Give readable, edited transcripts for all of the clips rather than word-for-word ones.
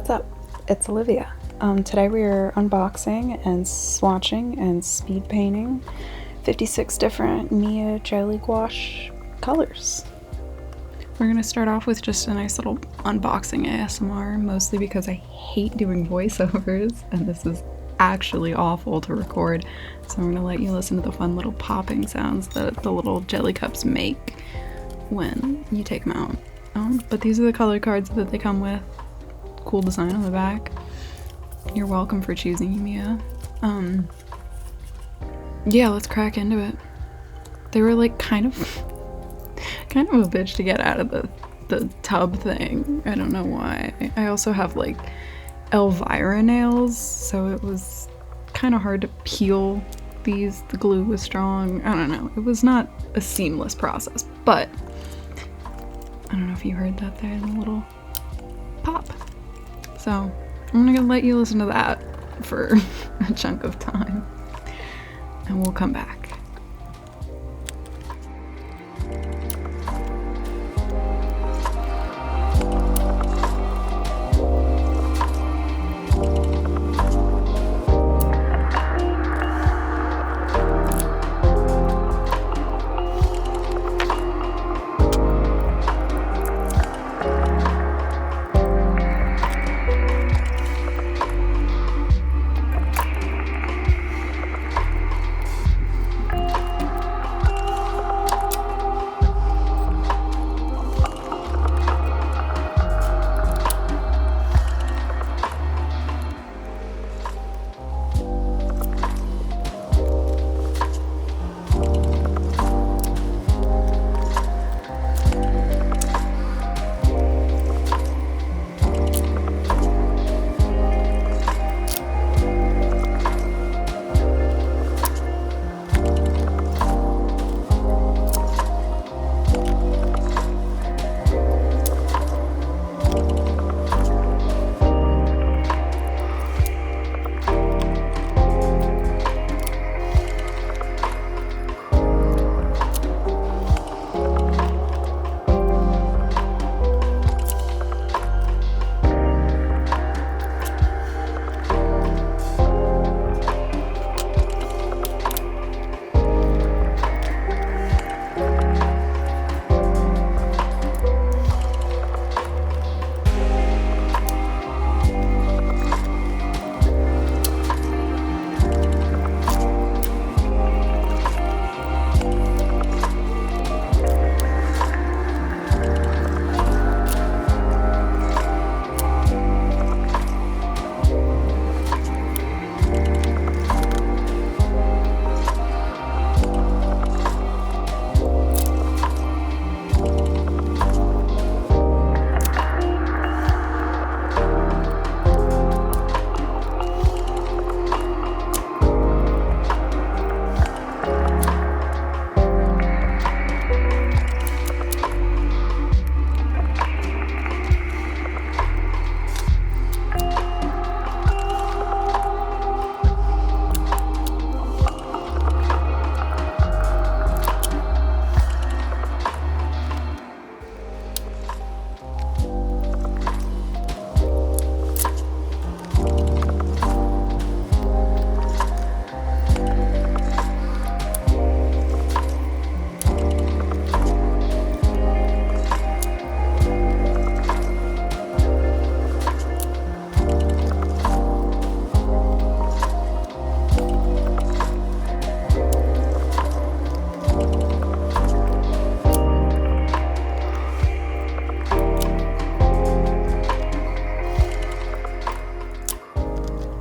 What's up? It's Olivia. Today we are unboxing and swatching and speed painting 56 different Miya Jelly Gouache colors. We're going to start off with just a nice little unboxing ASMR, mostly because I hate doing voiceovers and this is actually awful to record, so I'm going to let you listen to the fun little popping sounds that the little jelly cups make when you take them out. But these are the color cards that they come with. Cool design on the back. You're welcome for choosing, Miya. Yeah, let's crack into it. They were like kind of a bitch to get out of the tub thing. I don't know why. I also have like Elvira nails, so it was kind of hard to peel these. The glue was strong. I don't know. It was not a seamless process, but I don't know if you heard that there, the little pop. So I'm gonna let you listen to that for a chunk of time and we'll come back.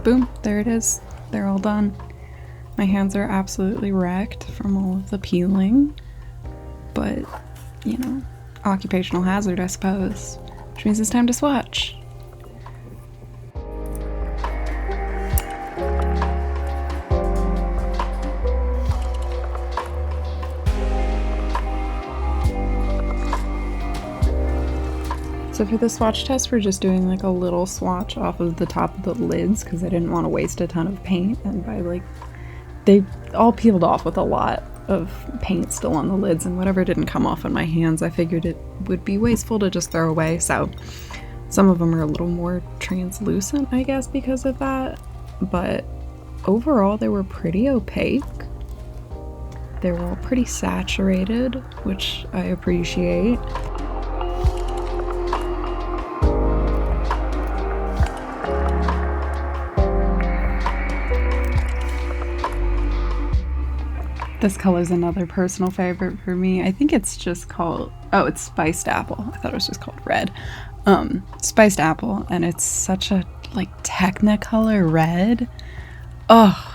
Boom, there it is. They're all done. My hands are absolutely wrecked from all of the peeling, but you know, occupational hazard, I suppose, which means it's time to swatch. So for the swatch test, we're just doing like a little swatch off of the top of the lids because I didn't want to waste a ton of paint, and by like, they all peeled off with a lot of paint still on the lids, and whatever didn't come off on my hands I figured it would be wasteful to just throw away, so Some of them are a little more translucent, I guess, because of that, but overall they were pretty opaque. They were all pretty saturated, which I appreciate. This color is another personal favorite for me. I think it's just called, oh, it's Spiced Apple. I thought it was just called Red. Spiced Apple, and it's such a like Technicolor red. Oh,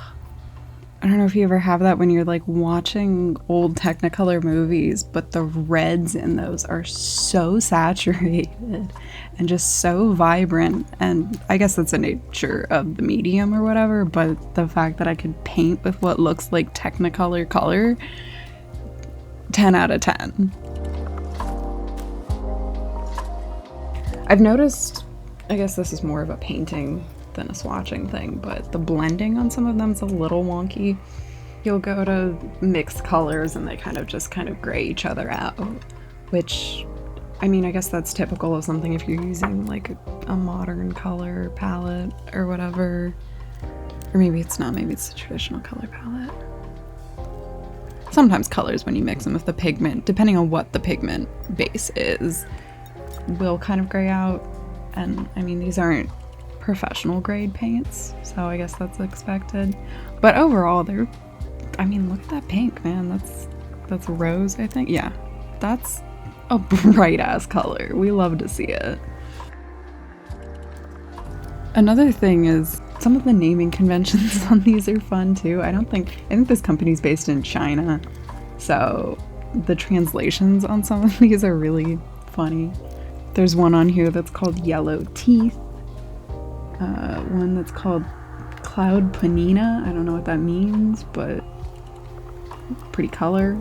I don't know if you ever have that when you're like watching old Technicolor movies, but the reds in those are so saturated and just so vibrant. And I guess that's the nature of the medium or whatever, but the fact that I could paint with what looks like Technicolor color, 10 out of 10. I've noticed, I guess this is more of a painting than a swatching thing, but the blending on some of them is a little wonky. You'll go to mixed colors and they kind of gray each other out, which, I mean, I guess that's typical of something if you're using like a modern color palette or whatever. Or maybe it's not, maybe it's a traditional color palette. Sometimes colors, when you mix them with the pigment, depending on what the pigment base is, will kind of gray out. And I mean, these aren't professional grade paints, so I guess that's expected. But overall, they're, I mean, look at that pink, man. That's rose, I think. Yeah, that's a bright ass color. We love to see it. Another thing is some of the naming conventions on these are fun too. I think this company's based in China, so the translations on some of these are really funny. There's one on here that's called Yellow Teeth, one that's called Cloud Panina. I don't know what that means, but pretty color.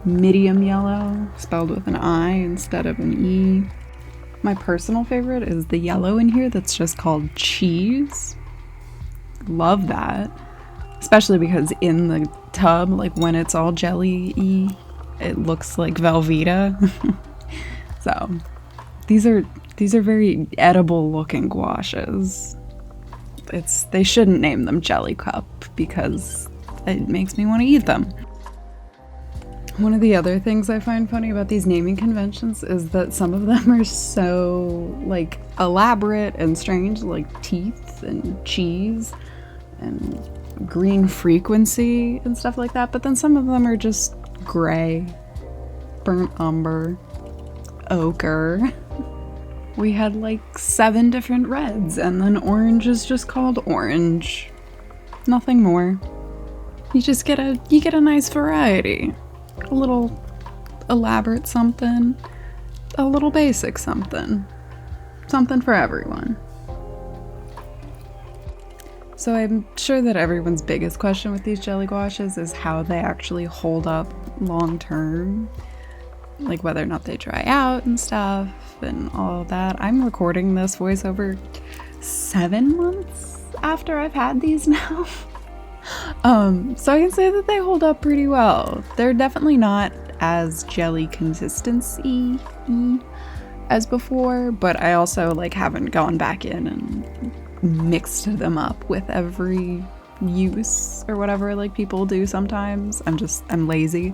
Medium yellow, spelled with an I instead of an E. My personal favorite is the yellow in here that's just called Cheese. Love that. Especially because in the tub, like when it's all jelly-y, it looks like Velveeta. So these are very edible looking gouaches. They shouldn't name them Jelly Cup because it makes me want to eat them. One of the other things I find funny about these naming conventions is that some of them are so like elaborate and strange, like teeth and cheese and green frequency and stuff like that, but then some of them are just gray, burnt umber, ochre. We had like 7 different reds, and then orange is just called orange. Nothing more. You get a nice variety. A little elaborate something, a little basic something. Something for everyone. So I'm sure that everyone's biggest question with these jelly gouaches is how they actually hold up long term. Like whether or not they dry out and stuff and all that. I'm recording this voiceover 7 months after I've had these now. So I can say that they hold up pretty well. They're definitely not as jelly consistency as before, but I also like haven't gone back in and mixed them up with every use or whatever like people do sometimes. I'm lazy.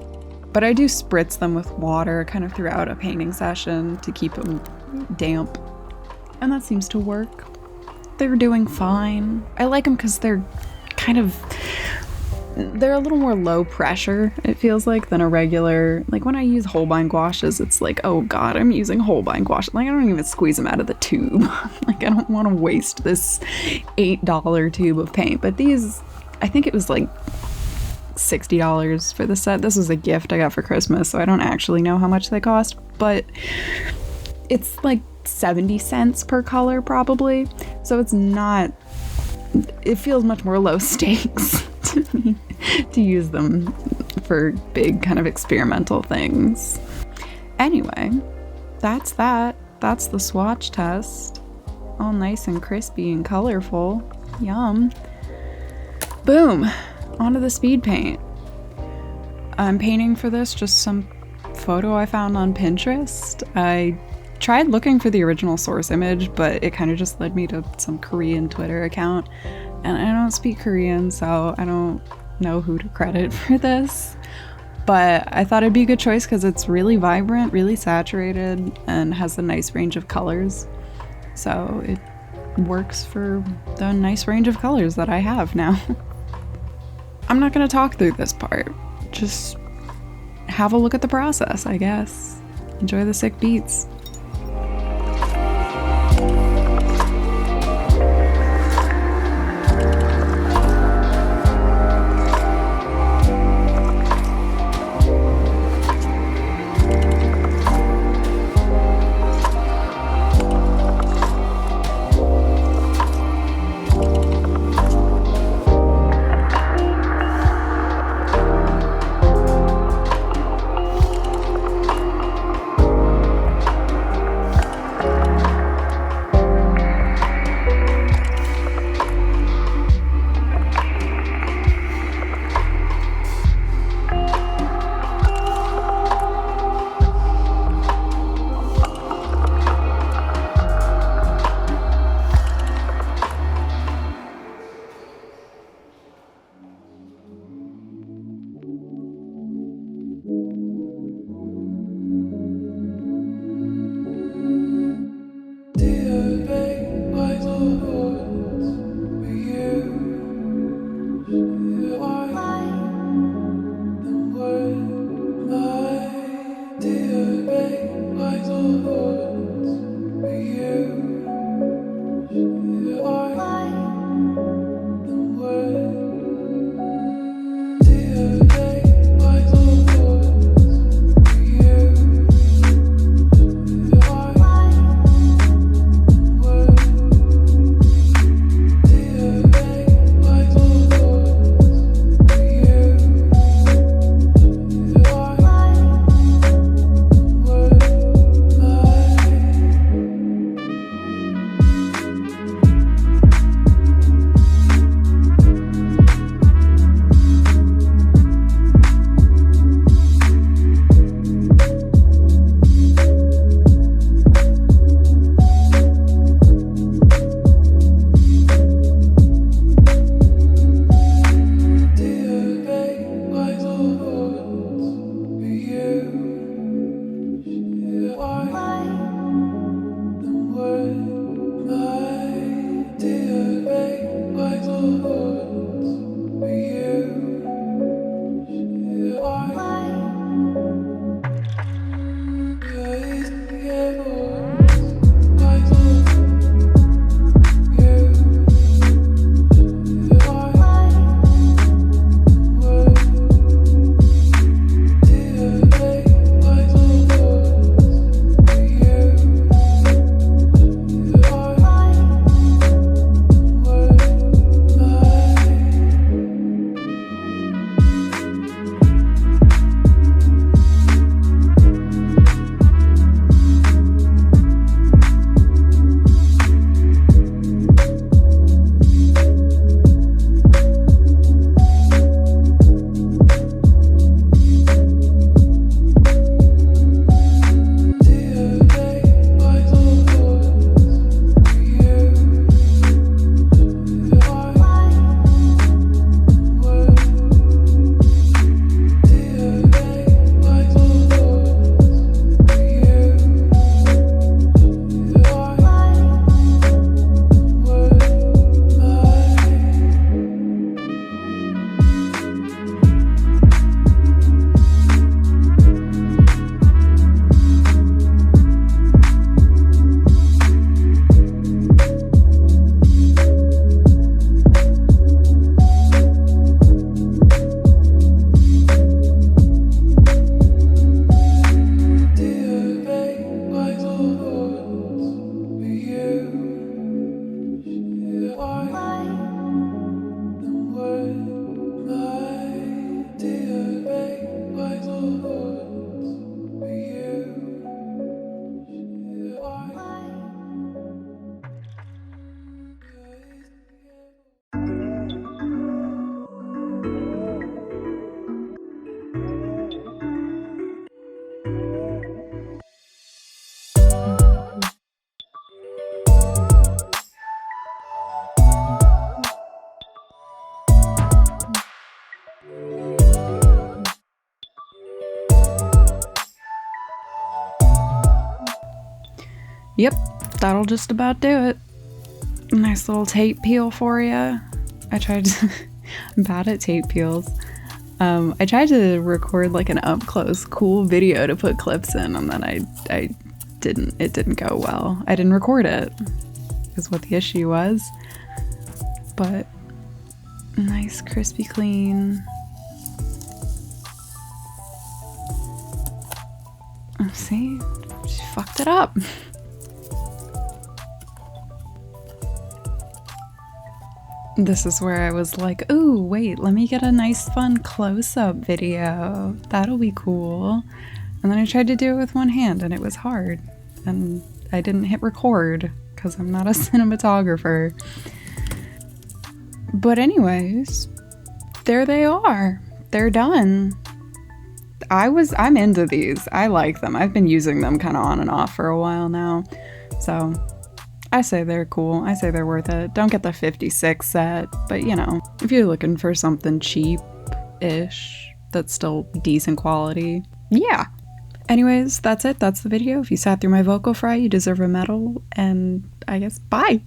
But I do spritz them with water kind of throughout a painting session to keep them damp. And that seems to work. They're doing fine. I like them because they're a little more low pressure, it feels like, than a regular, like when I use Holbein gouaches, it's like, oh god, I'm using Holbein gouache. Like I don't even squeeze them out of the tube. Like I don't want to waste this $8 tube of paint. But these, I think it was like $60 for the set. This was a gift I got for Christmas, so I don't actually know how much they cost, but it's like 70 cents per color probably. So it's not, it feels much more low stakes to me to use them for big kind of experimental things. Anyway, that's that. That's the swatch test. All nice and crispy and colorful. Yum. Boom. Onto the speed paint. I'm painting for this just some photo I found on Pinterest. I tried looking for the original source image, but it kind of just led me to some Korean Twitter account, and I don't speak Korean, so I don't know who to credit for this. But I thought it'd be a good choice because it's really vibrant, really saturated, and has a nice range of colors. So it works for the nice range of colors that I have now. I'm not going to talk through this part. Just have a look at the process, I guess. Enjoy the sick beats. Yep, that'll just about do it. Nice little tape peel for you. I tried to, I'm bad at tape peels. I tried to record like an up close cool video to put clips in, and then it didn't go well. I didn't record it, is what the issue was. But nice, crispy clean. See, she fucked it up. This is where I was like, ooh, wait, let me get a nice fun close-up video. That'll be cool. And then I tried to do it with one hand and it was hard. And I didn't hit record because I'm not a cinematographer. But anyways, there they are. They're done. I'm into these. I like them. I've been using them kind of on and off for a while now. So I say they're cool. I say they're worth it. Don't get the 56 set, but you know, if you're looking for something cheap-ish that's still decent quality, yeah. Anyways, that's it. That's the video. If you sat through my vocal fry, you deserve a medal, and I guess bye.